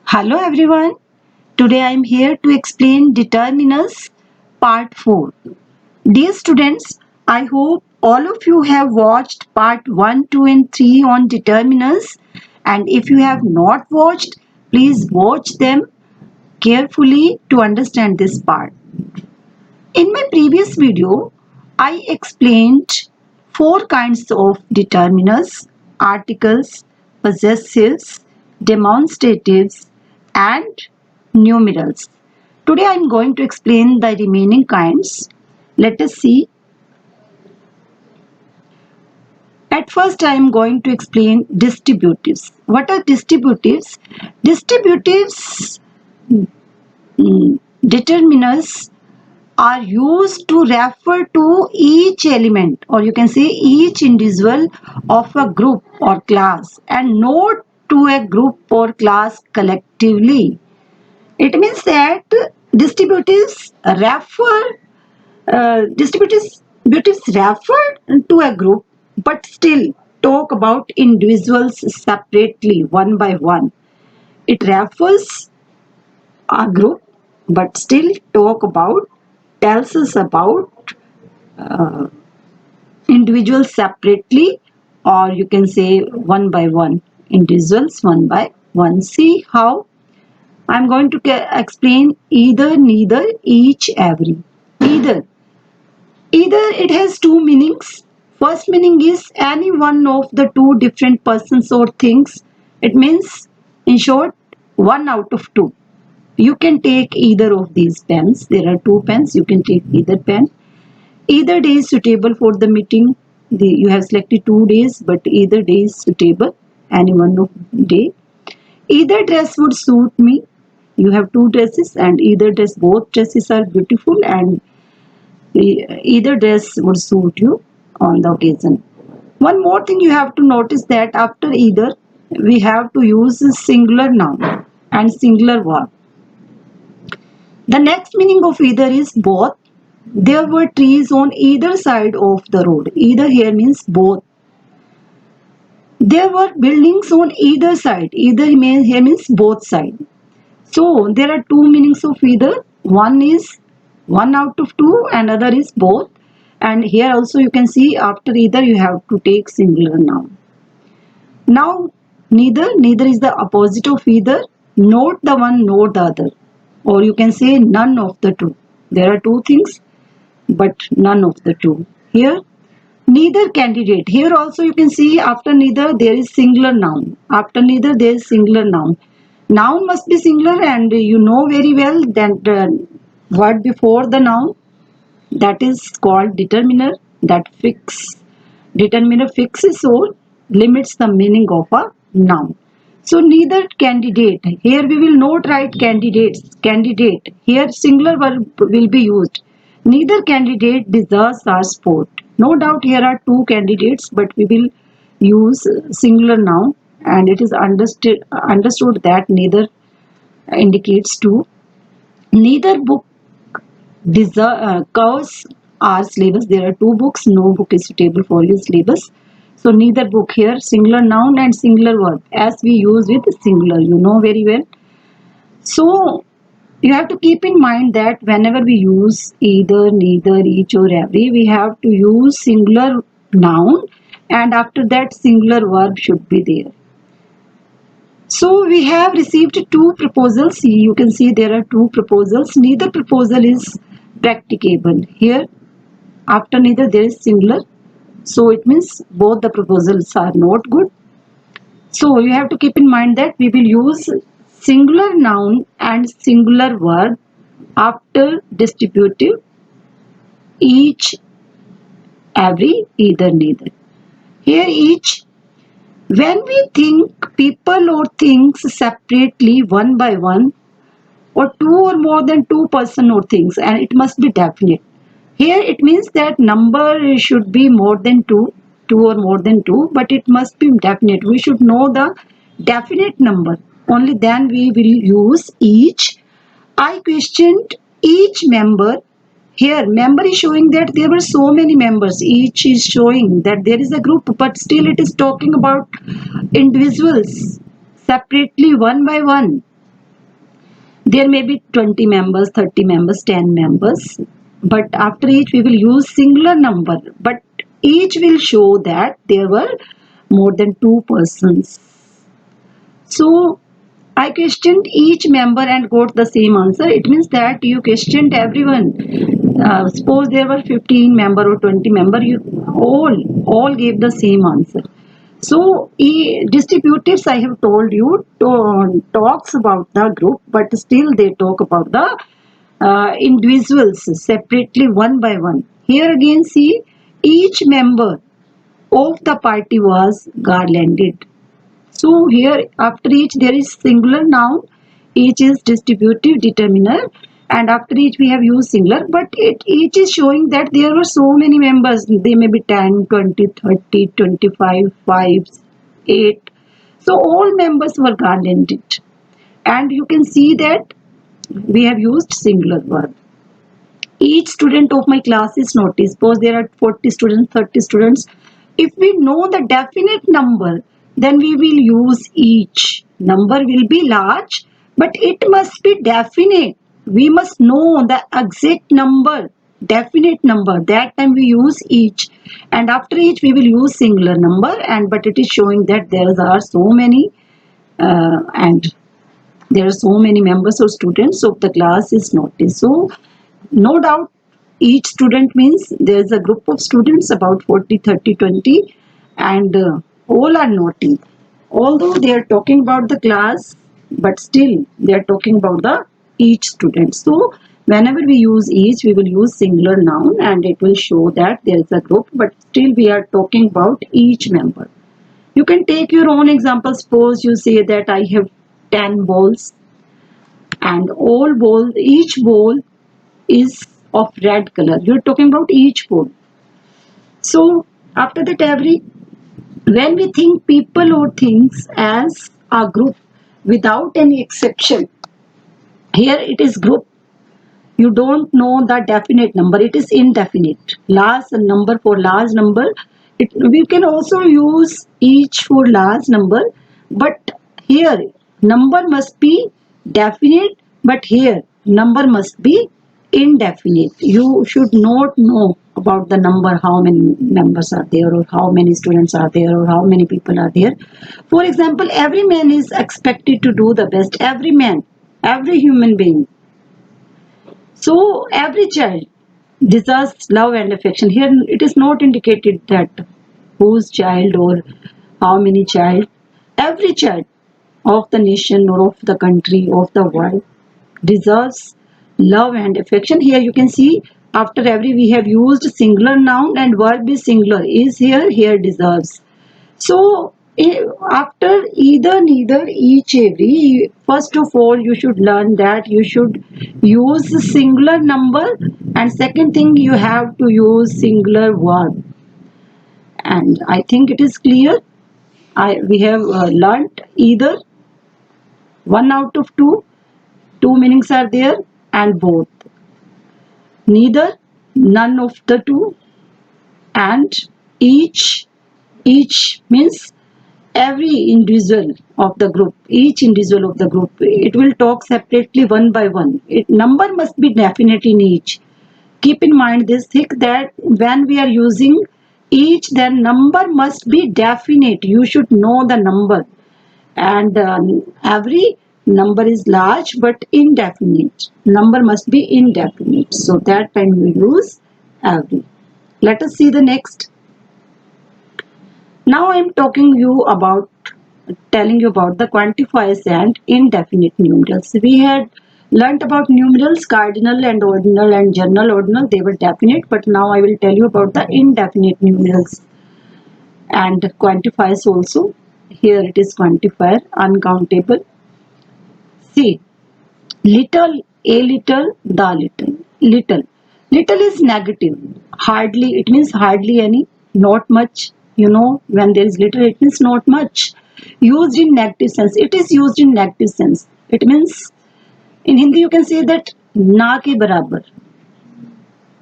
Hello everyone. Today I am here to explain determiners part 4. Dear students, I hope all of you have watched part 1, 2 and 3 on determiners, and if you have not watched, please watch them carefully to understand this part. In my previous video, I explained 4 kinds of determiners: articles, possessives, demonstratives and numerals. Today I am going to explain the remaining kinds. Let us see. At first I am going to explain distributives. What are distributives? Distributives determiners are used to refer to each element, or you can say each individual of a group or class, and not to a group or class collectively. It means that distributives refer to a group, but still talk about individuals separately, one by one. It refers a group, but still tells us about individuals separately, or you can say one by one, individuals one by one. See how I'm going to explain either, neither, each, every. Either it has two meanings. First meaning is any one of the two different persons or things. It means, in short, one out of two. You can take either of these pens. There are two pens. You can take either pen. Either day is suitable for the meeting. You have selected 2 days, but either day is suitable. Any one of day. Either dress would suit me. You have two dresses, and either dress, both dresses are beautiful, and either dress would suit you on the occasion. One more thing you have to notice, that after either we have to use singular noun and singular verb. The next meaning of either is both. There were trees on either side of the road. Either here means both. There were buildings on either side. Either here means both sides. So there are two meanings of either. One is one out of two, and other is both. And here also you can see after either you have to take singular noun. Now neither is the opposite of either, not the one nor the other, or you can say none of the two. There are two things, but none of the two. Here neither candidate. Here also you can see after neither there is singular noun. After neither there is singular noun. Noun must be singular, and you know very well that the word before the noun, that is called determiner, that determiner fixes or limits the meaning of a noun. So neither candidate. Here we will not write candidates. Candidate. Here singular verb will be used. Neither candidate deserves our support. No doubt here are two candidates, but we will use singular noun, and it is understood that neither indicates two. Neither book covers our syllabus. There are two books. No book is suitable for your syllabus. So neither book, here singular noun and singular verb, as we use with singular, you know very well. So you have to keep in mind that whenever we use either, neither, each or every, we have to use singular noun, and after that singular verb should be there. So we have received two proposals. You can see there are two proposals. Neither proposal is practicable. Here after neither there is singular. So it means both the proposals are not good. So you have to keep in mind that we will use singular noun and singular verb after distributive, each, every, either, neither. Here each, when we think people or things separately one by one, or two or more than two person or things, and it must be definite. Here it means that number should be more than two or more than two, but it must be definite. We should know the definite number. Only then we will use each. I questioned each member. Here member is showing that there were so many members. Each is showing that there is a group, but still it is talking about individuals separately one by one. There may be 20 members, 30 members, 10 members, but after each we will use singular number, but each will show that there were more than two persons. So I questioned each member and got the same answer. It means that you questioned everyone. Suppose there were 15 member or 20 member, you all gave the same answer. So distributives, I have told you, talks about the group, but still they talk about the individuals separately, one by one. Here again, see, each member of the party was garlanded. So here after each there is singular noun, each is distributive determiner, and after each we have used singular, but each is showing that there were so many members. They may be 10, 20, 30, 25, 5, 8. So all members were garlanded, and you can see that we have used singular verb. Each student of my class is noticed. Suppose there are 40 students, 30 students. If we know the definite number, then we will use each. Number will be large, but it must be definite. We must know the exact number, definite number. That time we use each. And after each we will use singular number, and but it is showing that there are so many and there are so many members or students of the class is noticed. So no doubt each student means there is a group of students about 40, 30, 20, and all are noting. Although they are talking about the class, but still they are talking about the each student. So whenever we use each, we will use singular noun and it will show that there is a group, but still we are talking about each member. You can take your own example. Suppose you say that I have 10 balls and each ball is of red color. You're talking about each ball. So after that, when we think people or things as a group without any exception, here it is group. You don't know the definite number. It is indefinite. Large number for large number. We can also use each for large number, but here number must be definite, but here number must be indefinite. You should not know about the number, how many members are there, or how many students are there, or how many people are there. For example, every man is expected to do the best. Every man, every human being. So every child deserves love and affection. Here it is not indicated that whose child or how many child. Every child of the nation or of the country, of the world deserves love and affection. Here you can see after every we have used singular noun and verb is singular. Is here deserves. So after either, neither, each, every, first of all you should learn that you should use singular number, and second thing you have to use singular verb. And I think it is clear. We have learnt either, one out of two meanings are there, and both. Neither, none of the two, and each means every individual of the group, each individual of the group. It will talk separately one by one. Number must be definite in each. Keep in mind this thing that when we are using each, then number must be definite. You should know the number, and every number is large but indefinite. Number must be indefinite. So that time you use every. Let us see the next. Now I am telling you about the quantifiers and indefinite numerals. We had learnt about numerals, cardinal and ordinal and general ordinal. They were definite, but now I will tell you about the indefinite numerals and quantifiers also. Here it is quantifier, uncountable. See, little, a little, the little. Little. Little is negative. Hardly, it means hardly any, not much. You know, when there is little, it means not much. Used in negative sense. It is used in negative sense. It means, in Hindi you can say that na ke barabar.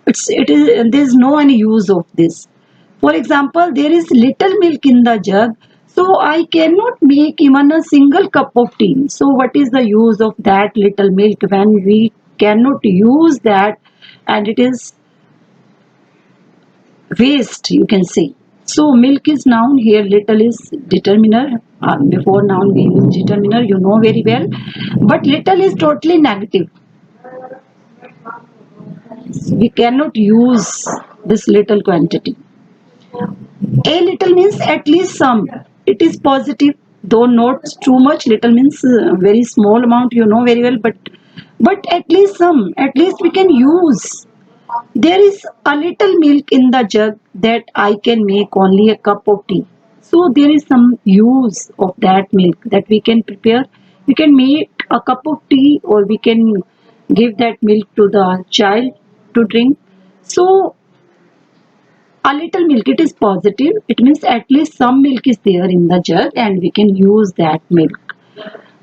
There is no any use of this. For example, there is little milk in the jug, So I cannot make even a single cup of tea. So what is the use of that little milk when we cannot use that, and it is waste, you can say. So milk is noun here, little is determiner. Before noun we use determiner, you know very well. But little is totally negative. We cannot use this little quantity. A little means at least some. It is positive, though not too much. Little means very small amount, you know very well. But at least some. At least we can use. There is a little milk in the jug that I can make only a cup of tea. So there is some use of that milk that we can prepare. We can make a cup of tea, or we can give that milk to the child to drink. So a little milk, it is positive. It means at least some milk is there in the jug and we can use that milk.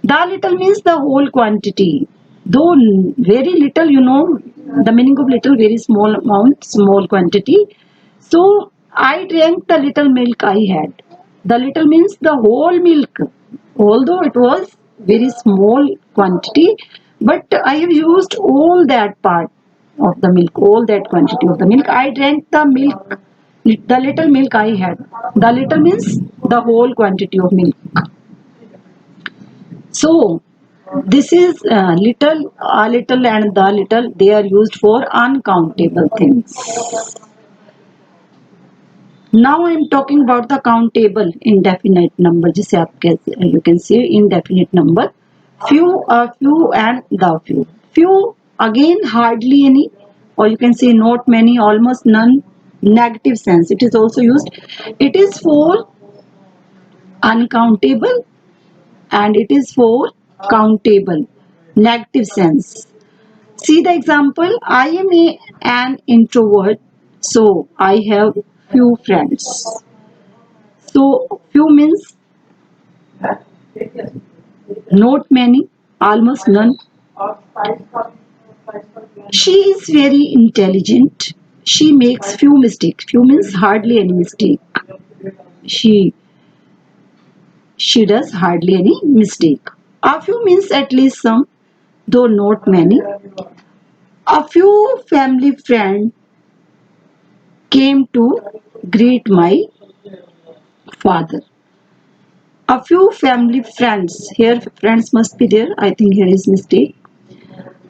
The little means the whole quantity. Though very little, you know, the meaning of little, very small amount, small quantity. So I drank the little milk I had. The little means the whole milk. Although it was very small quantity, but I have used all that part of the milk, all that quantity of the milk. I drank the milk, the little milk I had. The little means the whole quantity of milk. So this is little, a little, and the little. They are used for uncountable things. Now I am talking about the countable indefinite number. जिसे आप कैसे you can say indefinite number. Few, a few, and the few. Few again hardly any, or you can say not many, almost none. Negative sense. It is also used. It is for uncountable and it is for countable. Negative sense. See the example. I am an introvert, so I have few friends. So few means not many, almost none. She is very intelligent. She makes few mistakes. Few means hardly any mistake. She she does hardly any mistake. A few means at least some, though not many. A few family friends came to greet my father. A few family friends. Here friends must be there. I think here is mistake.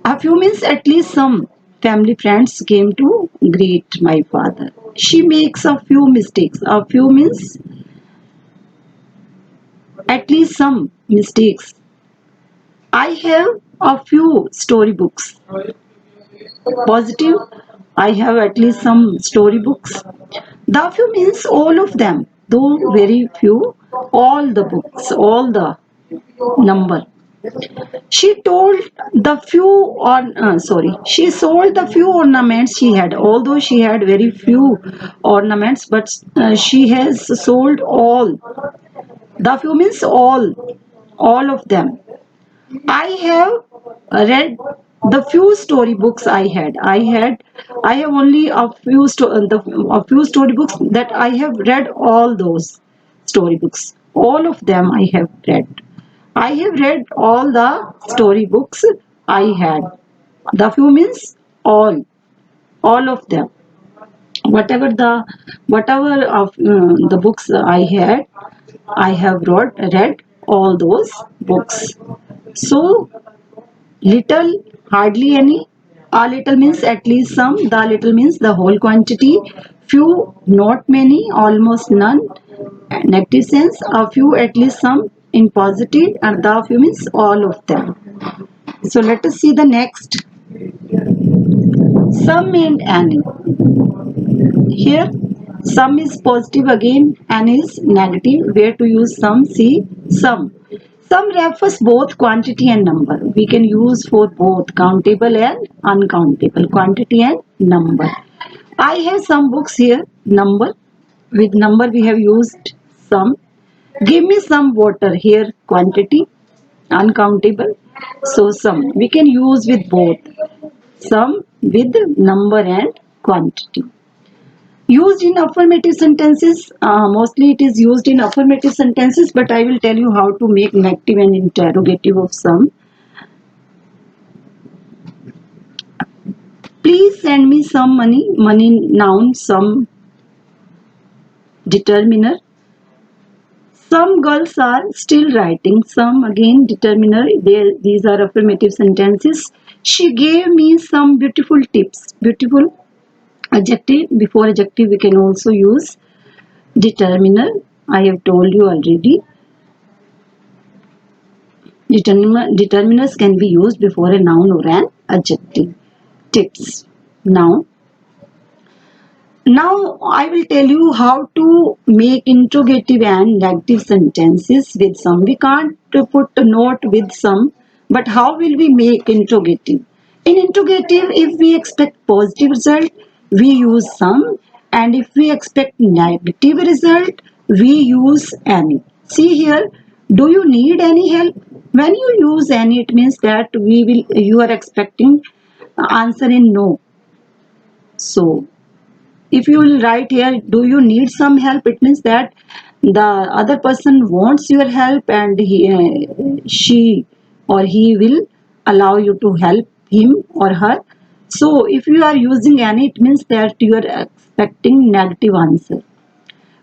A few means at least some family friends came to greet my father. She makes a few mistakes. A few means at least some mistakes. I have a few storybooks. Positive. I have at least some storybooks. The few means all of them, though very few. All the books, all the number. She told the few on she sold the few ornaments she had. Although she had very few ornaments, but she has sold all. The few means all of them. I have read the few storybooks I had. I have only a few storybooks that I have read all those storybooks. All of them I have read. I have read all the storybooks I had. The few means all of them. Whatever of the books I had, I have read all those books. So little, hardly any. A little means at least some. The little means the whole quantity. Few, not many, almost none. Negative sense. A few, at least some. In positive, and the few means all of them. So let us see the next. Some and any. Here, some is positive again and is negative. Where to use some? See some. Some refers both quantity and number. We can use for both countable and uncountable. Quantity and number. I have some books here. Number. With number we have used some. Give me some water. Here quantity. Uncountable. So some. We can use with both. Some with number and quantity. Used in affirmative sentences, mostly it is used in affirmative sentences, but I will tell you how to make negative and interrogative of some. Please send me some money. Money noun, some determiner. Some girls are still writing. Some again determiner. These are affirmative sentences. She gave me some beautiful tips. Beautiful adjective. Before adjective we can also use determiner. I have told you already. Determiners can be used before a noun or an adjective. Tips. Now I will tell you how to make interrogative and negative sentences with some. We can't put a note with some, but how will we make interrogative? In interrogative, if we expect positive result, we use some, and if we expect negative result, we use any. See here, do you need any help? When you use any, it means that you are expecting answer in no. So if you will write here, do you need some help, it means that the other person wants your help, and she or he will allow you to help him or her. So if you are using any, it means that you are expecting negative answer.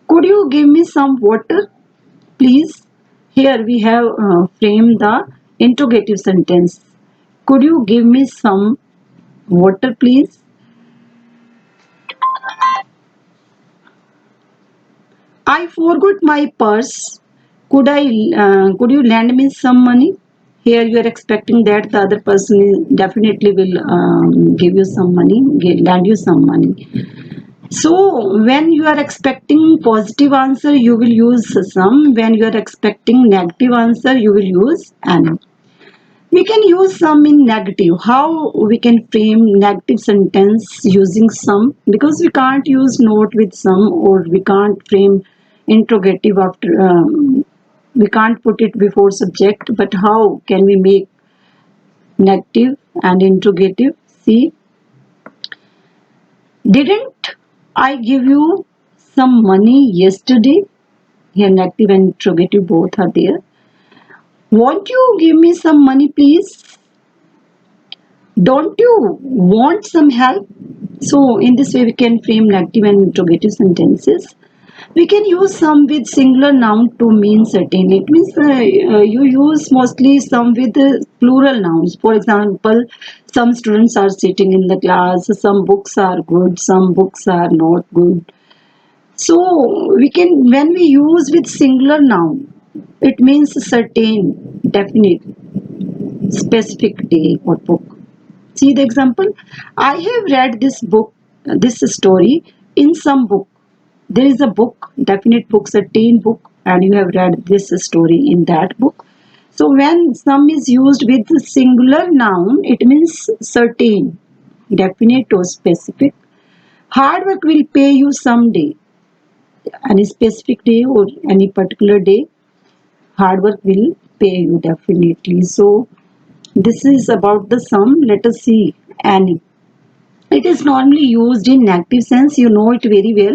Could you give me some water please? Here we have framed the interrogative sentence. Could you give me some water please? I forgot my purse. Could you lend me some money? Here you are expecting that the other person definitely will give you some money, lend you some money. So when you are expecting positive answer, you will use some. When you are expecting negative answer, you will use an. We can use some in negative. How we can frame negative sentence using some? Because we can't use not with some, or we can't frame interrogative after. We can't put it before subject. But how can we make negative and interrogative? See, didn't I give you some money yesterday? Here, negative and interrogative both are there. Won't you give me some money, please? Don't you want some help? So in this way we can frame negative and interrogative sentences. We can use some with singular noun to mean certain. It means you use mostly some with plural nouns. For example, some students are sitting in the class, some books are good, some books are not good. So we can, when we use with singular noun, it means certain, definite, specific day or book. See the example. I have read this book, this story in some book. There is a book, definite book, certain book, and you have read this story in that book. So when some is used with the singular noun, it means certain, definite or specific. Hard work will pay you someday. Any specific day or any particular day, hard work will pay you definitely. So this is about the sum. Let us see any. It is normally used in negative sense. You know it very well.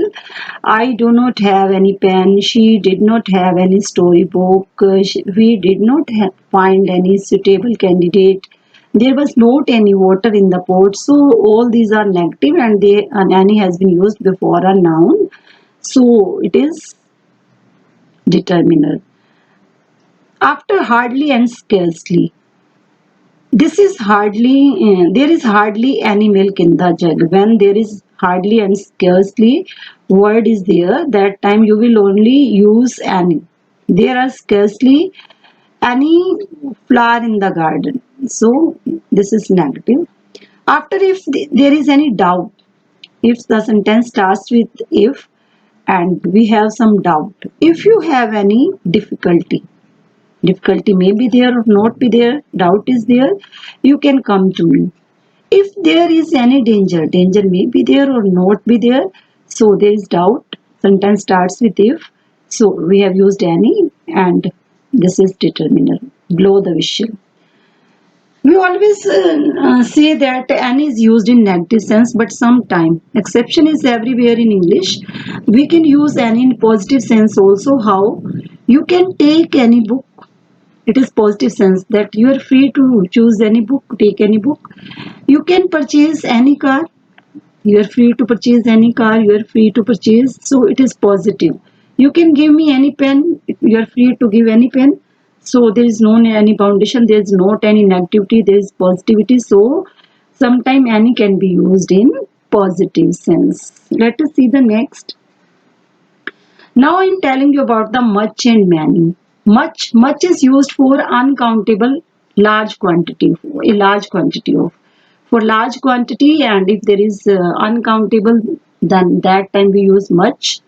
I do not have any pen. She did not have any storybook. We did not find any suitable candidate. There was not any water in the pot. So all these are negative, and an any has been used before a noun. So it is determiner. After hardly and scarcely. This is hardly, there is hardly any milk in the jug. When there is hardly and scarcely word is there, that time you will only use any. There are scarcely any flower in the garden. So this is negative. After, if there is any doubt, if the sentence starts with if and we have some doubt. If you have any difficulty, difficulty may be there or not be there, doubt is there, you can come to me. If there is any danger, danger may be there or not be there, so there is doubt, sentence starts with if, so we have used any, and this is determiner. Blow the whistle. We always say that an is used in negative sense, but sometime exception is everywhere in English. We can use an in positive sense also. How? You can take any book. It is positive sense that you are free to choose any book, take any book. You can purchase any car. You are free to purchase any car. You are free to purchase. So it is positive. You can give me any pen. You are free to give any pen. So there is no any foundation. There is not any negativity. There is positivity. So sometime any can be used in positive sense. Let us see the next. Now I am telling you about the much and many. Much is used for uncountable large quantity, a large quantity of. For large quantity, and if there is uncountable, then that time we use much.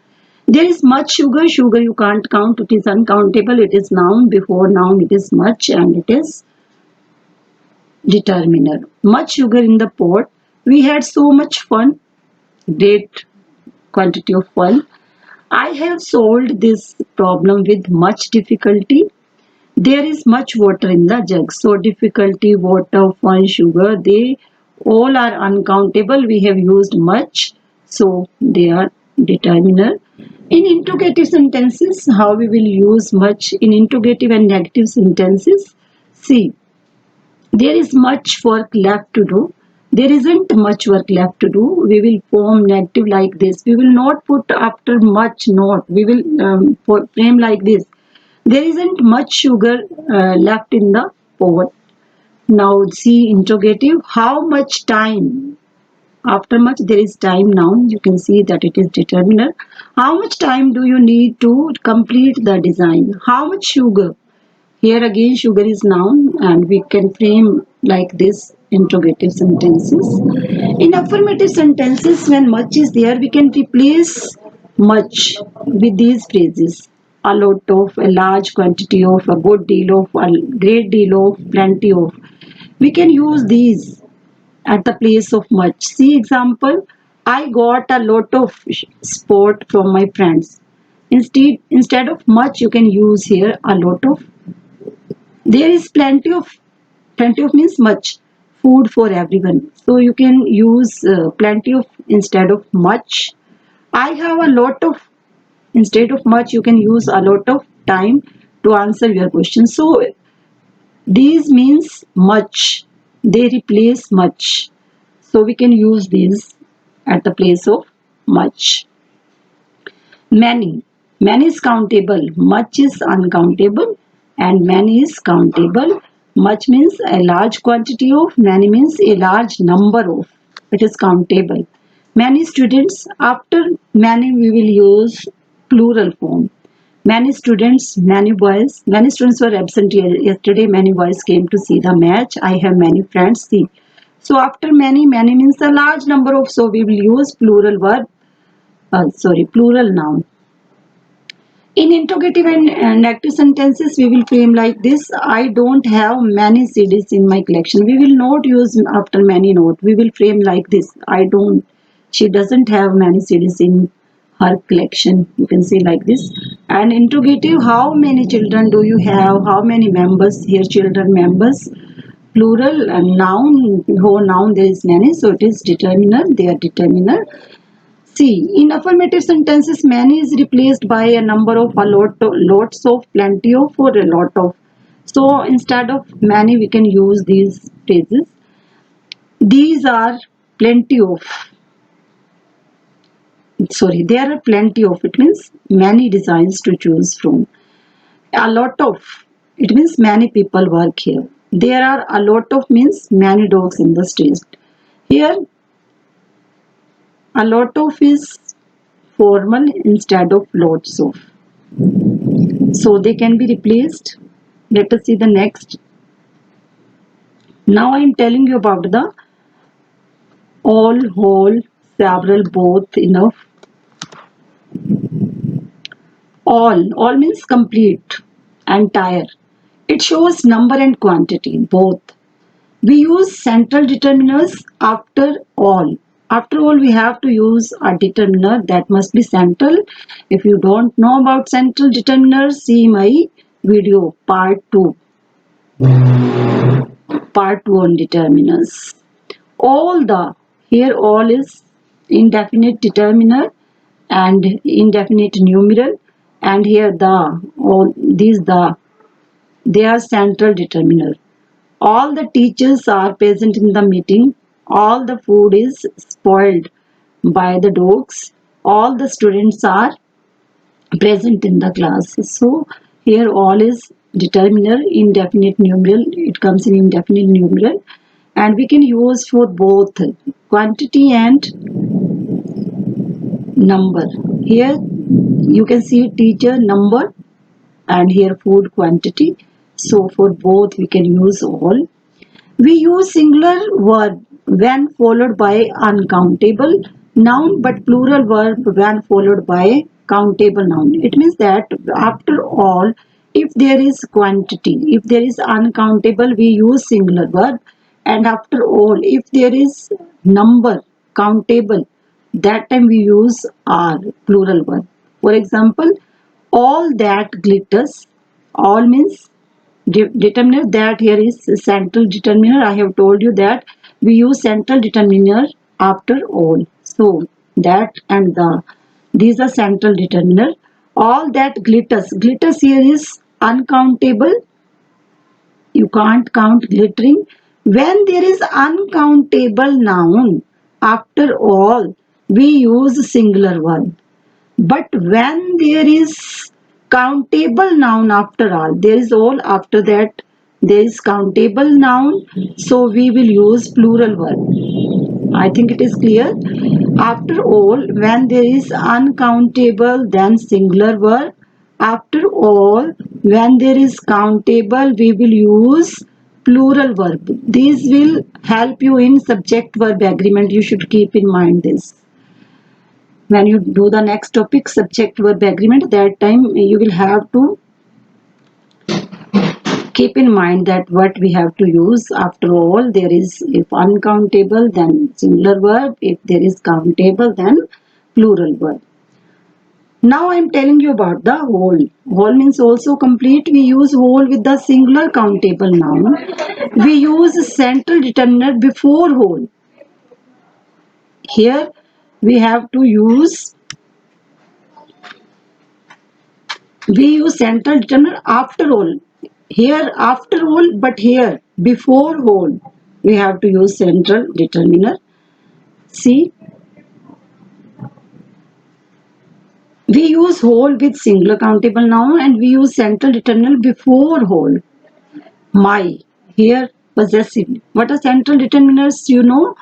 There is much sugar. Sugar you can't count. It is uncountable. It is noun. Before noun it is much and it is determiner. Much sugar in the pot. We had so much fun. Great quantity of fun. I have solved this problem with much difficulty. There is much water in the jug. So difficulty, water, fun, sugar, they all are uncountable. We have used much. So they are determiner. In interrogative sentences, how we will use much in interrogative and negative sentences? See, there is much work left to do. There isn't much work left to do. We will form negative like this. We will not put after much not. We will frame like this. There isn't much sugar left in the pot. Now see interrogative. How much time? After much there is time now. You can see that it is determiner. How much time do you need to complete the design? How much sugar? Here again sugar is noun and we can frame like this interrogative sentences. In affirmative sentences when much is there we can replace much with these phrases. A lot of, a large quantity of, a good deal of, a great deal of, plenty of. We can use these at the place of much. See example, I got a lot of support from my friends. Instead of much you can use here a lot of. There is plenty of means much food for everyone. So you can use plenty of instead of much. I have a lot of instead of much you can use a lot of time to answer your question. So these means much. They replace much. So we can use these at the place of much. Many. Many is countable. Much is uncountable. And many is countable. Much means a large quantity of. Many means a large number of. It is countable. Many students. After many we will use plural form. Many students, many boys. Many students were absent yesterday. Many boys came to see the match. I have many friends. See. So after many, many means a large number of. So we will use plural verb. Plural noun. In interrogative and negative sentences, we will frame like this. I don't have many CDs in my collection. We will not use after many note. We will frame like this. I don't. She doesn't have many CDs in her collection. You can say like this. And interrogative, how many children do you have? How many members? Here children members. Plural and noun. Whole noun there is many. So it is determiner. They are determiner. See, in affirmative sentences, many is replaced by a number of, a lot, lots of, plenty of, or a lot of. So instead of many, we can use these phrases. These are plenty of. Sorry, there are plenty of. It means many designs to choose from. A lot of. It means many people work here. There are a lot of means many dogs in the street. Here, a lot of is formal instead of lots of. So they can be replaced. Let us see the next. Now I am telling you about the all, whole, several, both, enough. All means complete, entire. It shows number and quantity, both. We use central determiners after all. After all, we have to use a determiner that must be central. If you don't know about central determiners, see my video part 2. Part 2 on determiners. All the, here all is indefinite determiner and indefinite numeral, and here the, all these the, they are central determiner. All the teachers are present in the meeting. All the food is spoiled by the dogs. All the students are present in the class. So here all is determiner, indefinite numeral. It comes in indefinite numeral, and we can use for both quantity and number. Here you can see teacher number and here food quantity. So for both we can use all. We use singular verb when followed by uncountable noun, but plural verb when followed by countable noun. It means that after all, if there is quantity, if there is uncountable, we use singular verb, and after all, if there is number, countable, that time we use are, plural verb. For example, all that glitters, all means determiner, that here is central determiner. I have told you that we use central determiner after all. So that and the, these are central determiner. All that glitters, glitters here is uncountable. You can't count glittering. When there is uncountable noun, after all, we use singular verb. But when there is countable noun after all, there is all after that, there is countable noun, so we will use plural verb. I think it is clear. After all, when there is uncountable, then singular verb. After all, when there is countable, we will use plural verb. These will help you in subject verb agreement. You should keep in mind this. When you do the next topic, subject verb agreement, that time you will have to keep in mind that what we have to use. After all, there is, if uncountable, then singular verb. If there is countable, then plural verb. Now I am telling you about the whole. Whole means also complete. We use whole with the singular countable noun. We use central determiner before whole. Here we have to use, we use central determiner after all. Here after all, but here before whole, we have to use central determiner. See, we use whole with singular countable noun and we use central determiner before whole. My, here possessive. What are central determiners? You know,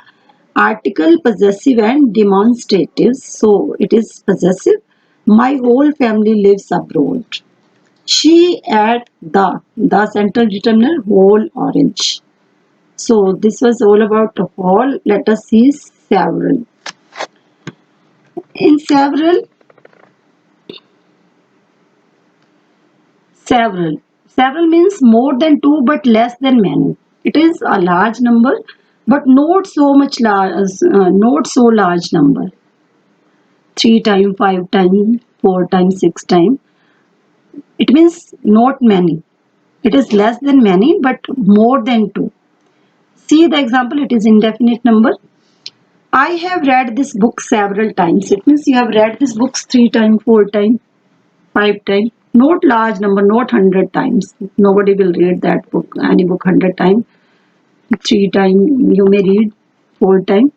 article, possessive and demonstratives. So it is possessive. My whole family lives abroad. She ate the central determiner whole orange. So this was all about whole. Let us see several. In several means more than two but less than many. It is a large number, but not so much large, not so large number. 3 times, 5 times, 4 times, 6 times. It means not many. It is less than many, but more than two. See the example. It is indefinite number. I have read this book several times. It means you have read this book 3 times, 4 times, 5 times. Not large number, not 100 times. Nobody will read that book, any book 100 times. 3 times you may read, 4 times.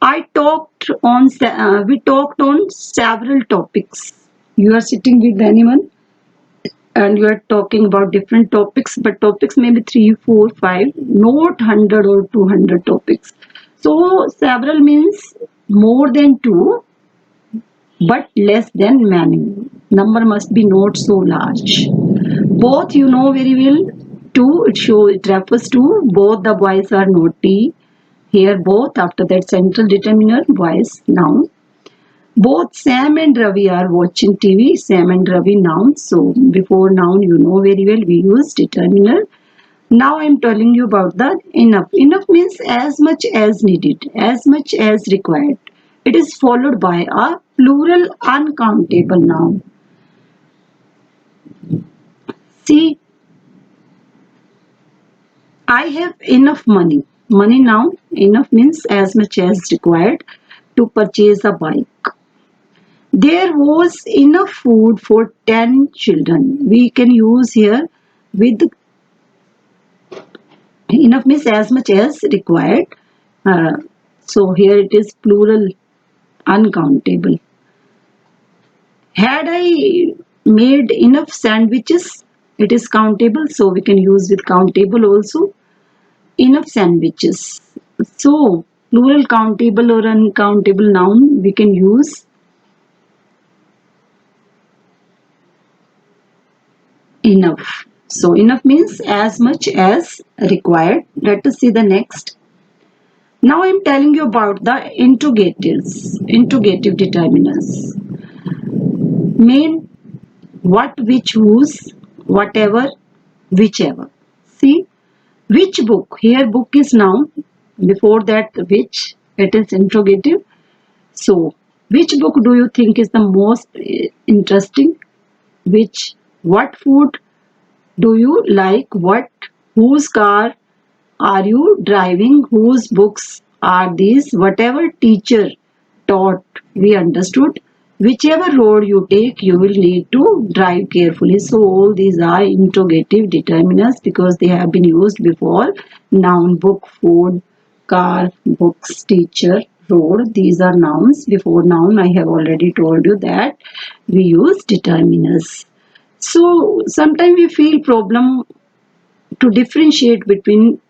I talked on. We talked on several topics. You are sitting with anyone and you are talking about different topics, but topics may be 3, 4, 5, not 100 or 200 topics. So several means more than two but less than many. Number must be not so large. Both you know very well. Two, it refers to both the boys are naughty. Here both, after that central determiner, boys noun. Both Sam and Ravi are watching TV. Sam and Ravi noun. So before noun you know very well we use determiner. Now I am telling you about the enough. Enough means as much as needed, as much as required. It is followed by a plural uncountable noun. See, I have enough money. Money noun, enough means as much as required to purchase a bike. There was enough food for 10 children. We can use here with enough means as much as required. Uh, so here it is plural, uncountable. Had I made enough sandwiches? It is countable, so we can use with countable also. Enough sandwiches. So plural countable or uncountable noun we can use enough. So enough means as much as required. Let us see the next. Now I am telling you about the interrogatives, interrogative determiners. Main what, which, whose, whatever, whichever. See, which book? Here book is noun. Before that which, it is interrogative. So, which book do you think is the most interesting? Which? What food do you like? What? Whose car are you driving? Whose books are these? Whatever teacher taught, we understood. Whichever road you take, you will need to drive carefully. So all these are interrogative determiners because they have been used before. Noun, book, food, car, books, teacher, road. These are nouns. Before noun, I have already told you that we use determiners. So sometimes we feel problem to differentiate between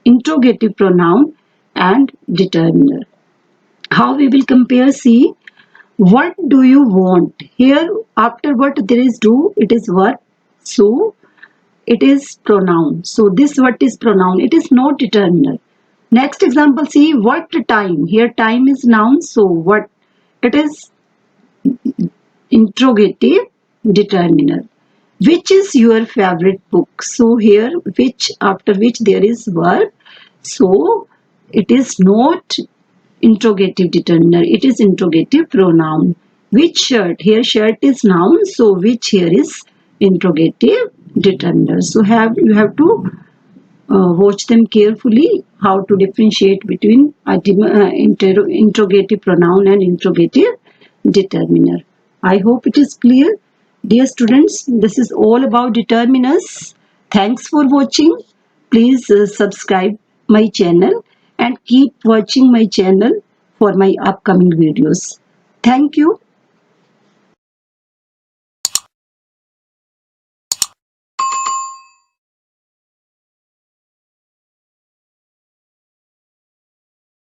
interrogative pronoun and determiner. How we will compare? See, what do you want? Here, after what there is do, it is what. So, it is pronoun. So, this what is pronoun? It is not determiner. Next example, see, what time? Here, time is noun. So, what? It is interrogative determiner. Which is your favorite book? So, here, which, after which there is verb. So, it is not interrogative determiner, it is interrogative pronoun. Which shirt? Here shirt is noun, so which here is interrogative determiner. So you have to watch them carefully how to differentiate between interrogative pronoun and interrogative determiner. I hope it is clear. Dear students, this is all about determiners. Thanks for watching. Please subscribe my channel and keep watching my channel for my upcoming videos. Thank you.